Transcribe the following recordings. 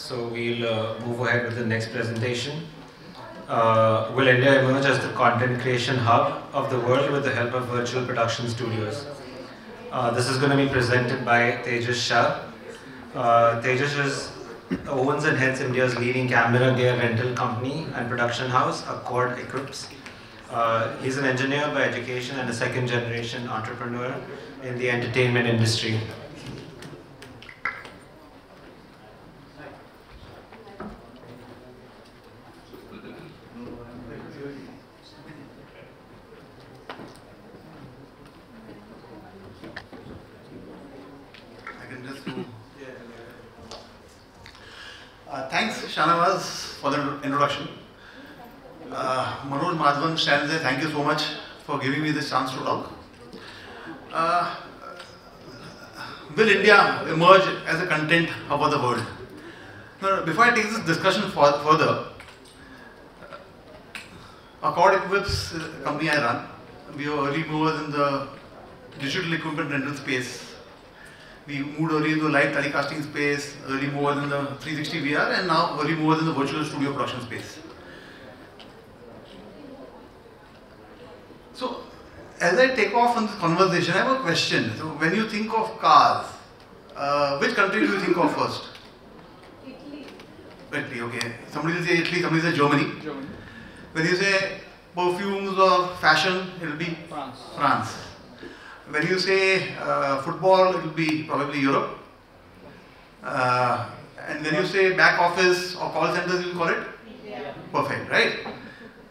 So we'll move ahead with the next presentation. Will India emerge as the content creation hub of the world with the help of virtual production studios? This is going to be presented by Tejash Shah. Tejash owns and heads India's leading camera gear rental company and production house, Accord Equips. He's an engineer by education and a second-generation entrepreneur in the entertainment industry. Thanks, Shanawaz, for the introduction. Manoj Madhavan stands there. Thank you so much for giving me this chance to talk. Will India emerge as a content hub of the world? Now, before I take this discussion further, Accord Equips is a company I run. We are early movers in the digital equipment rental space. We moved early into the live telecasting space, early movers in the 360 VR, and now early movers in the virtual studio production space. So, as I take off on this conversation, I have a question. So, when you think of cars, which country do you think of first? Italy. Italy, okay. Somebody will say Italy, somebody will say Germany. Germany. When you say perfumes or fashion, it will be France. When you say football, it will be probably Europe. And when you say back office or call centers, you call it? Yeah. Perfect, right?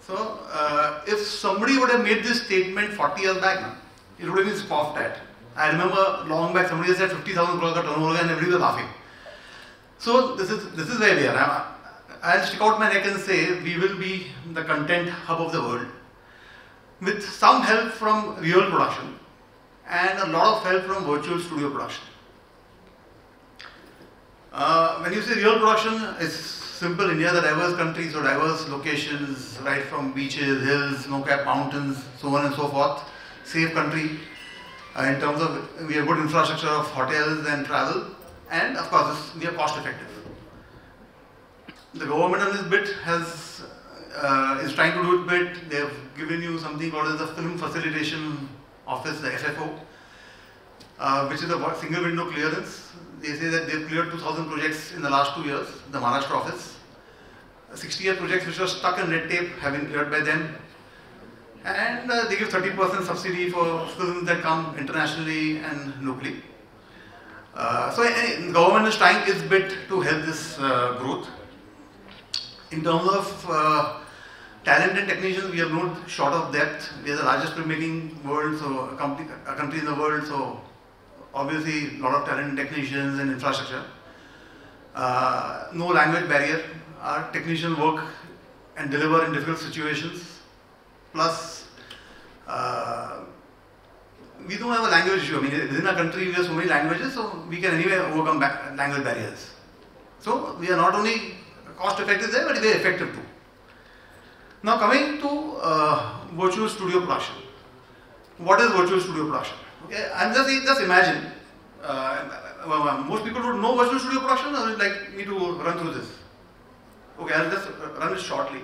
So, if somebody would have made this statement 40 years back, it would have been scoffed at. I remember long back somebody said 50,000 crores turnover and everybody was laughing. So, this is where we are. I'll stick out my neck and say we will be the content hub of the world with some help from real production and a lot of help from virtual studio production. When you say real production, it's simple. India is a diverse country, so diverse locations, right from beaches, hills, snow-capped mountains, so on and so forth. Safe country in terms of we have good infrastructure of hotels and travel, and of course we are cost effective. The government on this bit is trying to do it bit. They have given you something called as the Film Facilitation Office, the FFO, which is a single window clearance. They say that they've cleared 2,000 projects in the last 2 years, the Maharashtra office. 68 projects which were stuck in red tape have been cleared by them. And they give 30% subsidy for films that come internationally and locally. So the government is trying its bit to help this growth. In terms of talent and technicians, we are not short of depth. We are the largest filmmaking world, so a country in the world, so obviously a lot of talent and technicians and infrastructure. No language barrier. Our technicians work and deliver in difficult situations. Plus, we don't have a language issue. I mean, within our country we have so many languages, so we can anyway overcome language barriers. So we are not only cost effective there, but very effective too. Now coming to virtual studio production. What is virtual studio production? Okay, I'm just imagine. Most people would know virtual studio production, or would you like me to run through this? Okay, I'll just run it shortly.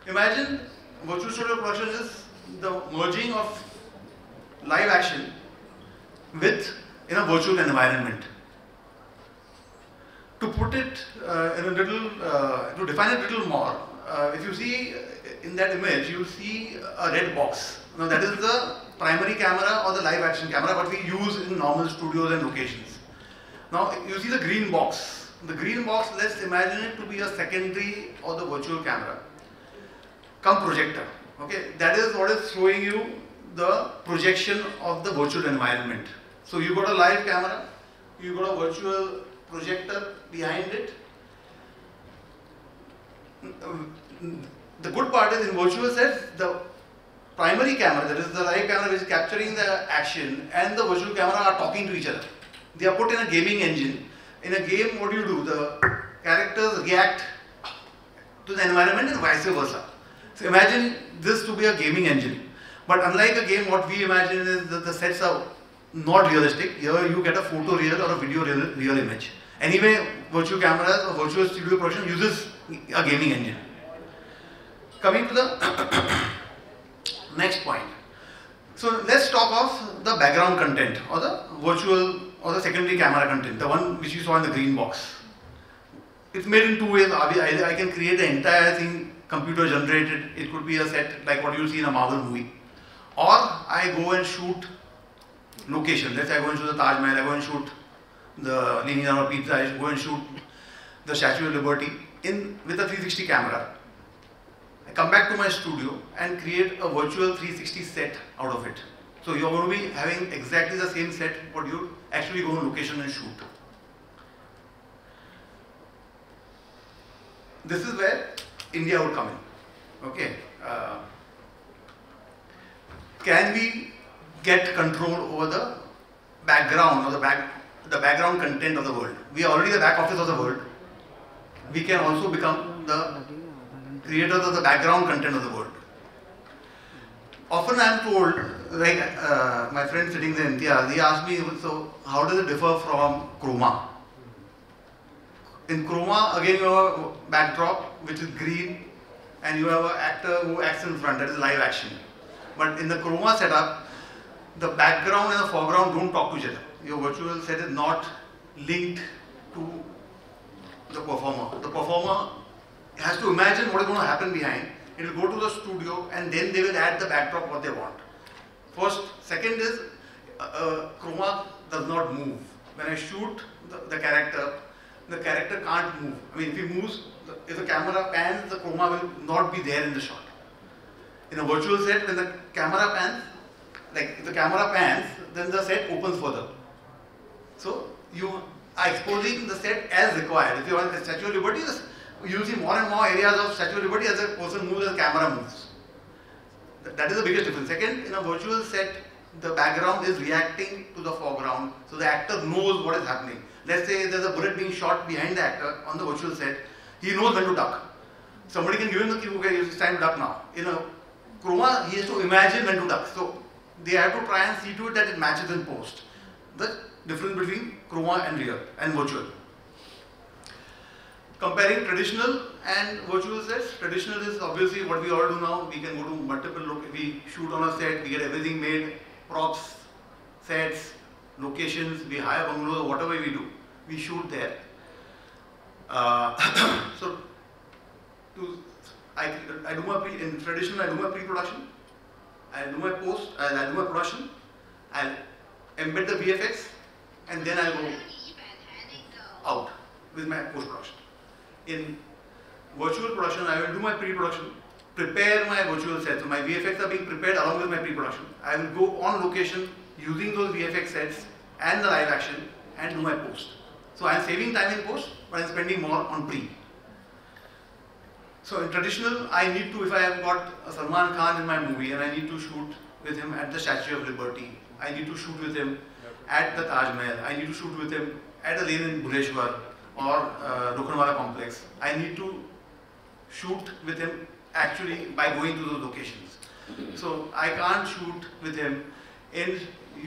Imagine virtual studio production is the merging of live action in a virtual environment. To put it in a little, to define it a little more, if you see in that image, you see a red box. Now that is the primary camera or the live action camera what we use in normal studios and locations. Now you see the green box. The green box, let's imagine it to be a secondary or the virtual camera. Come projector. Okay, that is what is showing you the projection of the virtual environment. So you got a live camera, you got a virtual projector behind it. The good part is in virtual sets, the primary camera, that is the live camera which is capturing the action, and the virtual camera are talking to each other. They are put in a gaming engine. In a game, what do? The characters react to the environment and vice versa. So imagine this to be a gaming engine. But unlike a game, what we imagine is that the sets are not realistic. Here you get a photo real or a video real image. Anyway, virtual cameras or virtual studio production uses a gaming engine. Coming to the next point. So let's talk of the background content or the virtual or the secondary camera content, the one which you saw in the green box. It's made in two ways. I can create the entire thing computer generated. It could be a set like what you see in a Marvel movie. Or I go and shoot location. Let's say I go and shoot the Taj Mahal, I go and shoot the Leaning Tower of Pizza, I go and shoot the Statue of Liberty with a 360 camera. I come back to my studio and create a virtual 360 set out of it. So you're going to be having exactly the same set what you actually go on location and shoot. This is where India would come in. Okay. Can we get control over the background or the background content of the world? We are already the back office of the world. We can also become the creators of the background content of the world. Often I am told, like my friend sitting there in India, he asked me, so how does it differ from chroma? In chroma, again you have a backdrop which is green and you have an actor who acts in front, that is live action. But in the chroma setup, the background and the foreground don't talk to each other. Your virtual set is not linked to the performer. The performer has to imagine what is going to happen behind. It will go to the studio and then they will add the backdrop what they want. First, second is chroma does not move. When I shoot the character can't move. I mean, if he moves, if the camera pans, the chroma will not be there in the shot. In a virtual set, when the camera pans, like if the camera pans, then the set opens further. So you are exposing the set as required. If you want a Statue of Liberty, you will see more and more areas of Statue of Liberty as the person moves, the camera moves. That is the biggest difference. Second, in a virtual set, the background is reacting to the foreground, so the actor knows what is happening. Let's say there's a bullet being shot behind the actor on the virtual set, he knows when to duck. Somebody can give him the cue, okay, it's time to duck now. In a chroma, he has to imagine when to duck. So they have to try and see to it that it matches in post. The difference between chroma and real and virtual. Comparing traditional and virtual sets, traditional is obviously what we all do now. We can go to multiple locations, we shoot on a set, we get everything made, props, sets, locations, we hire bungalows, whatever we do, we shoot there. So I do my in traditional, I do my pre-production, I do my post, I do my production, I'll embed the VFX, and then I'll go out with my post-production. In virtual production, I will do my pre-production, prepare my virtual sets. So my VFX are being prepared along with my pre-production. I will go on location using those VFX sets and the live action and do my post. So I am saving time in post, but I am spending more on pre. So in traditional, I need to, if I have got a Salman Khan in my movie and I need to shoot with him at the Statue of Liberty, I need to shoot with him at the Taj Mahal, I need to shoot with him at a lane in Bhuleshwar or Lokhandwala complex, I need to shoot with him actually by going to those locations. So I can't shoot with him in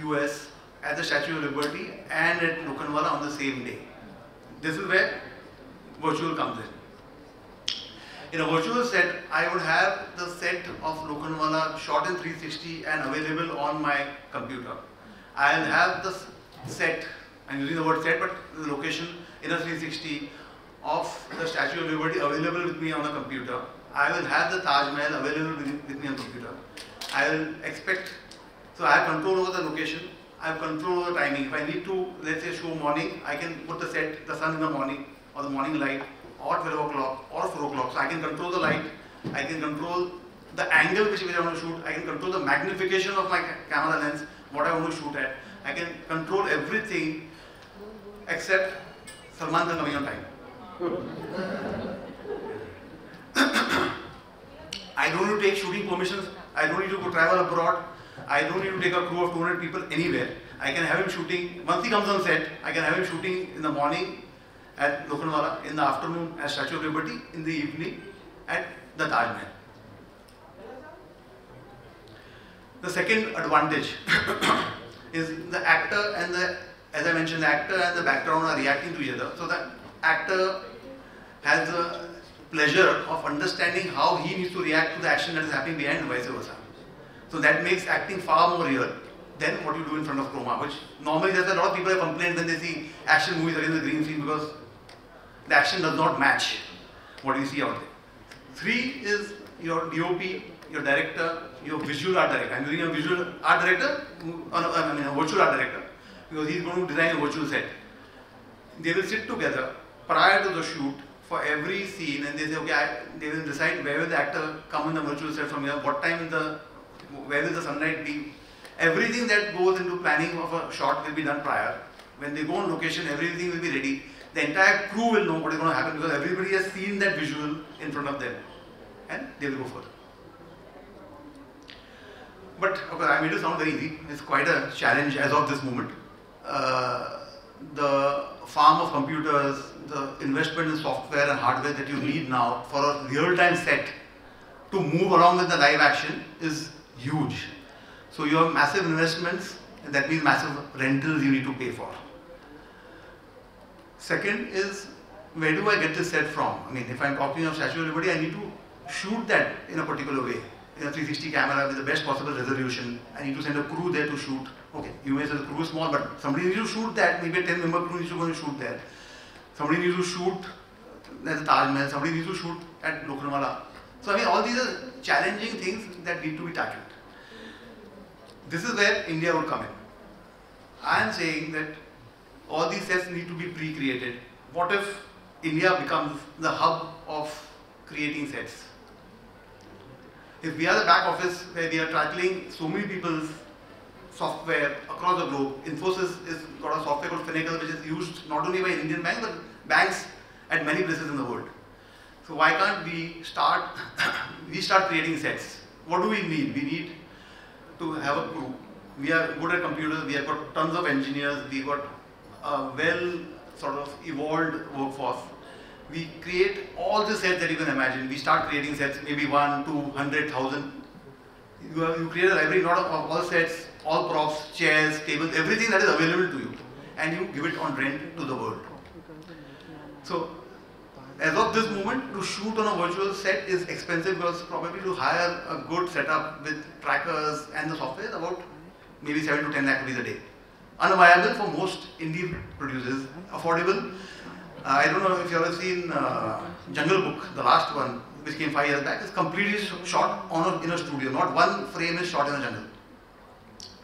US at the Statue of Liberty and at Lokhandwala on the same day. This is where virtual comes in. In a virtual set, I would have the set of Lokhandwala shot in 360 and available on my computer. I'll have the set, I'm using the word set, but the location in a 360 of the Statue of Liberty available with me on the computer. I will have the Taj Mahal available with me on the computer. I will expect, so I have control over the location, I have control over the timing. If I need to, let's say, show morning, I can put the set, the sun in the morning, or the morning light, or 12 o'clock, or 4 o'clock. So I can control the light, I can control the angle which I want to shoot, I can control the magnification of my camera lens, what I want to shoot at. I can control everything except Salman Khan coming on time. I don't need to take shooting permissions, I don't need to go travel abroad, I don't need to take a crew of 200 people anywhere. I can have him shooting, once he comes on set, I can have him shooting in the morning at Lokhandwala, in the afternoon at Statue of Liberty, in the evening at the Taj Mahal. The second advantage is the actor and the as I mentioned, the actor and the background are reacting to each other. So the actor has the pleasure of understanding how he needs to react to the action that is happening behind and vice versa. So that makes acting far more real than what you do in front of chroma, which normally there's a lot of people have complained when they see action movies against the green screen because the action does not match what you see out there. 3 is your DOP, your director, your visual art director. I'm using a visual art director, a virtual art director, because he's going to design a virtual set. They will sit together prior to the shoot for every scene, and they say, okay, they will decide where will the actor come in the virtual set from here, what time where will the sunlight be. Everything that goes into planning of a shot will be done prior. When they go on location, everything will be ready. The entire crew will know what is going to happen because everybody has seen that visual in front of them, and they will go further. But okay, I made it sound very easy. It's quite a challenge as of this moment. The farm of computers, the investment in software and hardware that you need now for a real-time set to move along with the live action is huge. So you have massive investments, and that means massive rentals you need to pay for. Second is, where do I get this set from? I mean, if I'm talking of Statue of Liberty, I need to shoot that in a particular way. In a 360 camera with the best possible resolution. I need to send a crew there to shoot. Okay, you may say the crew is small, but somebody needs to shoot that. Maybe a 10-member crew needs to go and shoot there. Somebody needs to shoot at the Taj Mahal. Somebody needs to shoot at Lokhandwala. So I mean, all these are challenging things that need to be tackled. This is where India would come in. I am saying that all these sets need to be pre-created. What if India becomes the hub of creating sets? If we are the back office where we are tackling so many people's software across the globe, Infosys has got a software called Finacle which is used not only by Indian banks but banks at many places in the world. So why can't we start creating sets? What do we need? We need to have a crew. We are good at computers, we have got tons of engineers, we got a well sort of evolved workforce. We create all the sets that you can imagine. We start creating sets, maybe 1, 2, 100,000. You create a library, not of all sets, all props, chairs, tables, everything that is available to you. And you give it on rent to the world. So, as of this moment, to shoot on a virtual set is expensive because probably to hire a good setup with trackers and the software is about maybe 7 to 10 lakh rupees a day. Unviable for most indie producers, affordable. I don't know if you have seen Jungle Book, the last one, which came 5 years back, is completely shot in a studio. Not one frame is shot in a jungle.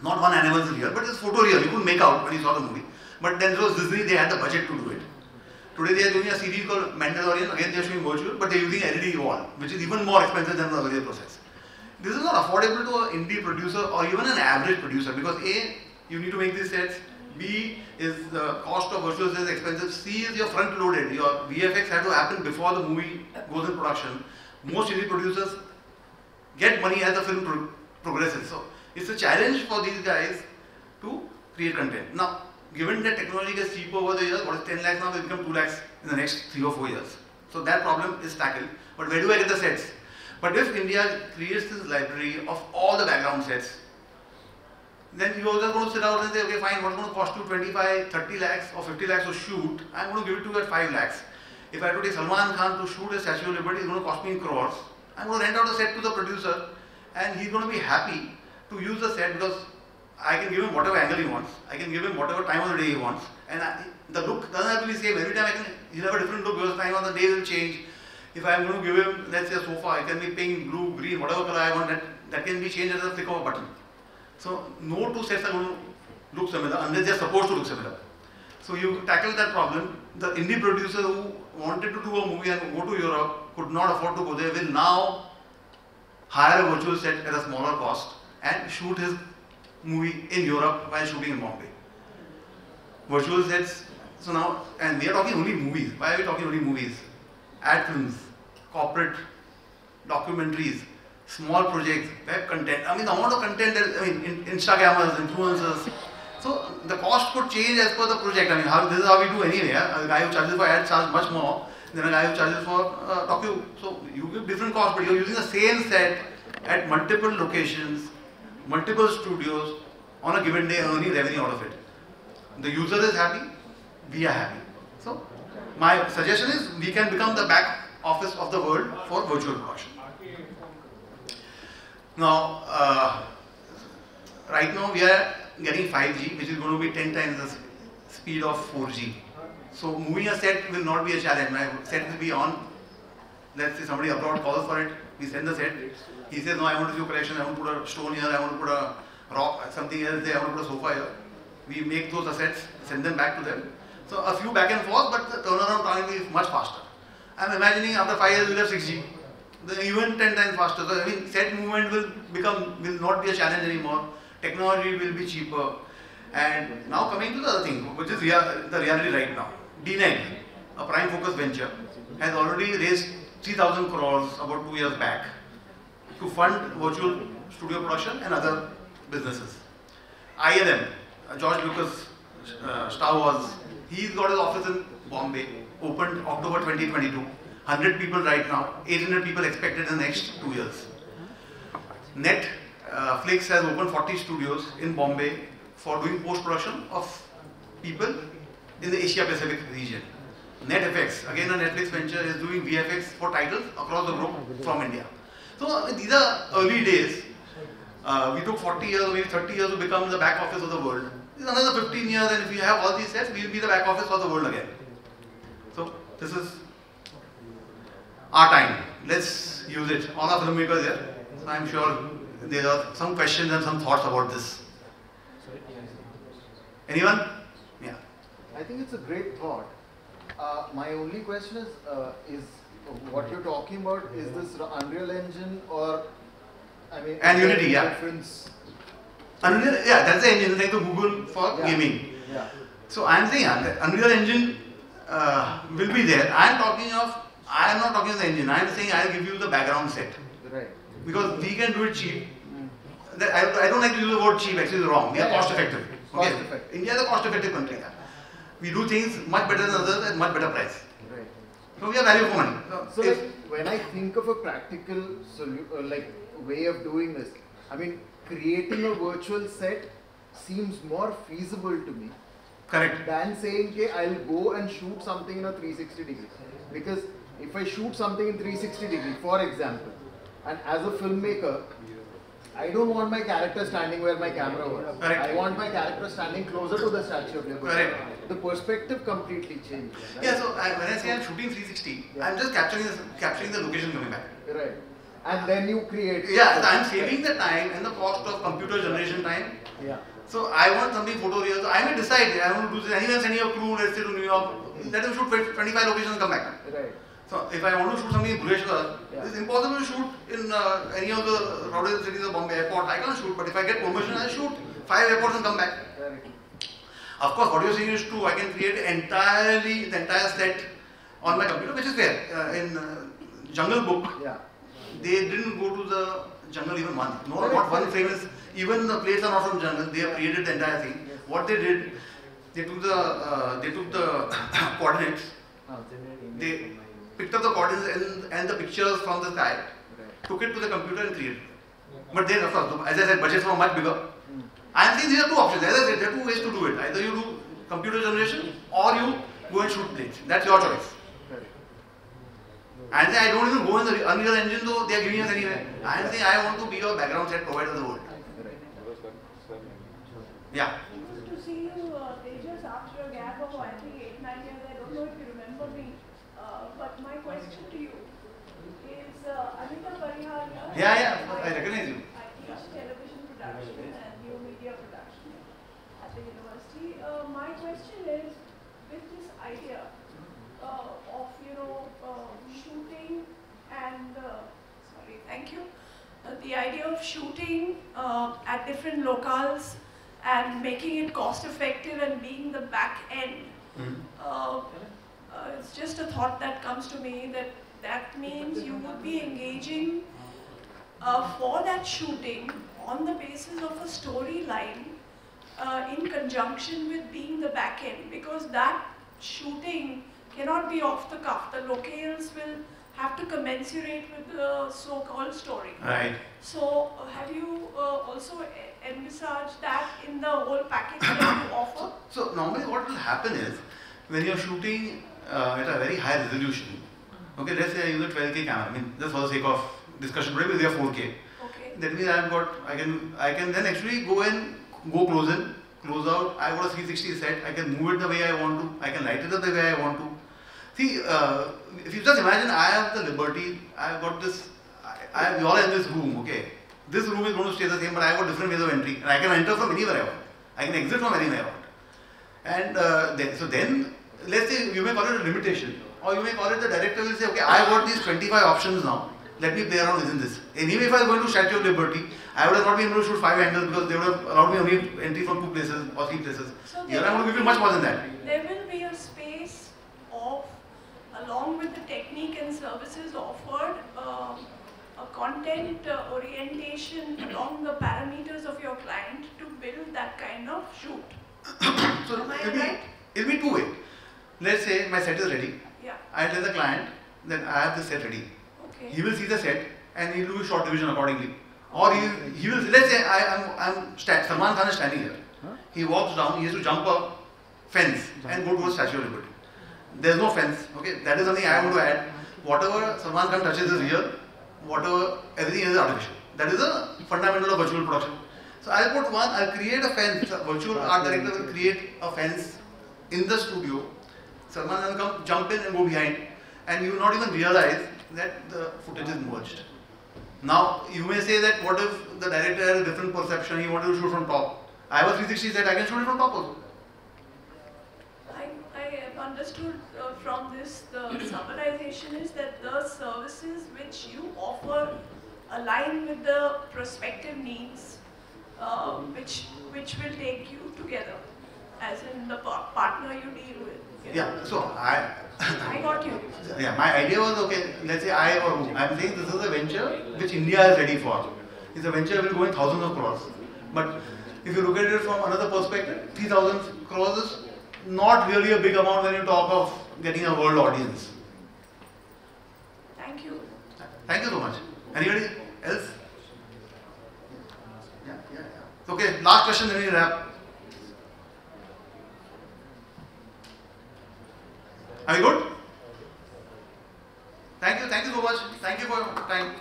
Not one animal is real, but it's photoreal. You couldn't make out when you saw the movie. But then it was Disney, they had the budget to do it. Today they are doing a series called Mandalorian, again they are showing virtual, but they are using LED wall, which is even more expensive than the earlier process. This is not affordable to an indie producer or even an average producer because A, you need to make these sets, B is the cost of virtual sets expensive, C is your front loaded, your VFX had to happen before the movie goes in production. Most indie producers get money as the film progresses. So it's a challenge for these guys to create content. Now, given that technology gets cheaper over the years, what is 10 lakhs now will become 2 lakhs in the next 3 or 4 years. So that problem is tackled. But where do I get the sets? But if India creates this library of all the background sets, then you are just going to sit out and say, okay, fine, what's going to cost you 25, 30 lakhs or 50 lakhs to shoot? I'm going to give it to you at 5 lakhs. If I have to take Salman Khan to shoot a Statue of Liberty, it's going to cost me in crores. I'm going to rent out the set to the producer and he's going to be happy to use the set because I can give him whatever angle he wants. I can give him whatever time of the day he wants. And the look doesn't have to be same. Every time he'll have a different look because time of the day will change. If I'm going to give him, let's say, a sofa, it can be pink, blue, green, whatever color I want, that can be changed at the click of a button. So no two sets are going to look similar unless they are supposed to look similar. So you tackle that problem. The indie producer who wanted to do a movie and go to Europe could not afford to go there will now hire a virtual set at a smaller cost and shoot his movie in Europe while shooting in Mumbai. Virtual sets, so now, and we are talking only movies. Why are we talking only movies? Ad films, corporate documentaries, small projects, web content. I mean, the amount of content that, Instagrammers, influencers. So the cost could change as per the project. I mean, this is how we do anyway. A guy who charges for ads charges much more than a guy who charges for docu. So you give different costs, but you're using the same set at multiple locations, multiple studios on a given day, earning revenue out of it. The user is happy, we are happy. So my suggestion is we can become the back office of the world for virtual production. Now, right now we are getting 5G, which is going to be 10 times the speed of 4G. So moving a set will not be a challenge. My set will be on. Let's say somebody abroad calls for it, we send the set. He says, no, I want to do collection, I want to put a stone here, I want to put a rock, something else there, I want to put a sofa here. We make those assets, send them back to them. So a few back and forth, but the turnaround time is much faster. I'm imagining after 5 years we'll have 6G. Even 10 times faster. So I mean, set movement will not be a challenge anymore. Technology will be cheaper. And now coming to the other thing, which is the reality right now. D9, a prime focus venture, has already raised 3,000 crores about 2 years back to fund virtual studio production and other businesses. ILM, George Lucas Star Wars, he's got his office in Bombay, opened October 2022. 100 people right now, 800 people expected in the next 2 years. Netflix has opened 40 studios in Bombay for doing post-production of people in the Asia Pacific region. NetFX, again a Netflix venture, is doing VFX for titles across the globe from India. So these are early days. We took 40 years, maybe 30 years to become the back office of the world. It's another 15 years, and if we have all these sets, we will be the back office of the world again. So this is our time. Let's use it. All our filmmakers here. So I'm sure there are some questions and some thoughts about this. Anyone? Yeah. I think it's a great thought. My only question is what you're talking about, is this Unreal Engine or, I mean, and Unity, yeah. Difference? Unreal, yeah, that's the engine, like the Google for gaming. Yeah. So I'm saying Unreal Engine will be there. I am not talking of the engine. I am saying I'll give you the background set. Right. Because we can do it cheap. I don't like to use the word cheap, actually it's wrong. We are cost effective. Okay? India is a cost effective country. We do things much better than others at much better price. Right. So we are value for money. So like, when I think of a practical way of doing this, I mean, creating a virtual set seems more feasible to me. Correct. Than saying, okay, I'll go and shoot something in a 360 degree. Because if I shoot something in 360 degree, for example, and as a filmmaker, I don't want my character standing where my camera was. Correct. I want my character standing closer to the Statue of Liberty. Correct. The perspective completely changes. Right? Yeah, so when I say I'm shooting 360, I'm just capturing the location coming back. Right. And then you create. Yeah, so I'm saving the time and the cost of computer generation time. Yeah. So I want something photoreal. So I may decide I want to do this. Anyway, I'm sending a crew, let's say to New York. Let them shoot 25 locations and come back. Right. So if I want to shoot something in Bhuleshwar, it's impossible to shoot in any of the crowded cities of Bombay airport. I can't shoot, but if I get permission, I'll shoot 5 airports and come back. Right. Of course, what you're saying is true. I can create the entire set on my computer, which is fair. In Jungle Book, they didn't go to the jungle even once. No, not one frame is, even the plates are not from jungle. They have created the entire thing. What they did, they took the coordinates. They picked up the coordinates and the pictures from the sky, took it to the computer and created. But then, of course, as I said, budgets were much bigger. I am saying there are two options. As I said, there are two ways to do it. Either you do computer generation or you go and shoot plates. That's your choice. I am saying I don't even go in the Unreal Engine, though they are giving us anyway. I am saying I want to be your background set provider of the world. Yeah. To see you, Tejash, after a gap of I think 8-9 years, I don't know if you remember me, but my question to you is, Anita Parihar. Yeah, I recognize you. I teach television production and new media production at the university. My question is, with this idea of shooting and the idea of shooting at different locales and making it cost effective and being the back end. It's just a thought that comes to me that means you would be engaging for that shooting on the basis of a storyline in conjunction with being the back end, because that shooting cannot be off the cuff. The locales will have to commensurate with the so-called story. Right. So have you also envisaged that in the whole package that you offer? So normally what will happen is, when you're shooting at a very high resolution, okay, let's say I use a 12K camera, I mean, just for the sake of discussion, maybe they are 4K. Okay. That means I can then actually go close in, close out. I got a 360 set. I can move it the way I want to. I can light it up the way I want to. See, if you just imagine, I have the liberty. I've got this. You all in this room, okay? This room is going to stay the same, but I've got different ways of entry, and I can enter from anywhere I want. I can exit from anywhere I want. And so then, let's say you may call it a limitation, or you may call it the director will say, okay, I got these 25 options now. Let me play around within this. Anyway, if I was going to Statue of Liberty, I would have not been able to shoot 5 angles because they would have allowed me only entry from 2 places or 3 places. So here I'm going to give you much more than that. There will be a space of, along with the technique and services offered, a content orientation along the parameters of your client to build that kind of shoot. So am I right? it'll be 2 ways. Let's say my set is ready. Yeah. I tell the client that I have the set ready. Okay. He will see the set and he will do a short division accordingly. Or he will, let's say Salman Khan is standing here. He walks down, he has to jump a fence and go towards Statue of Liberty. There's no fence, okay? That is something I want to add. Whatever Salman Khan touches is real, everything is artificial. That is a fundamental of virtual production. So I'll create a fence, a virtual art director will create a fence in the studio. Salman Khan will come, jump in and go behind, and you will not even realize that the footage is merged. Now, you may say that what if the director has a different perception, he wanted to shoot from top. I have a 360 set, I can shoot it from top also. I have understood from this, the summarization is that the services which you offer align with the prospective needs, which will take you together, as in the partner you deal with. Yeah, so I got you. Yeah, my idea was, okay, let's say I'm saying this is a venture which India is ready for. It's a venture that will go in thousands of crores. But if you look at it from another perspective, 3,000 crores is not really a big amount when you talk of getting a world audience. Thank you. Thank you so much. Anybody else? Yeah. Okay, last question, then we wrap. Are you good? Thank you so much. Thank you for your time.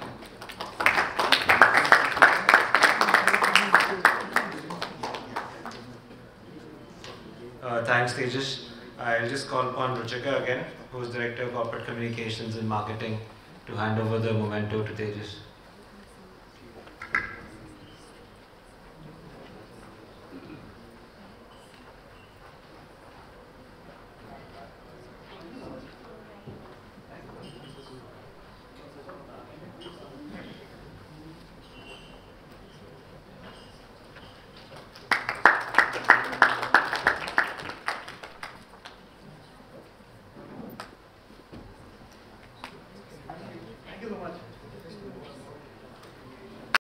Thanks, Tejash. I'll just call upon Ruchika again, who is Director of Corporate Communications and Marketing, to hand over the memento to Tejash.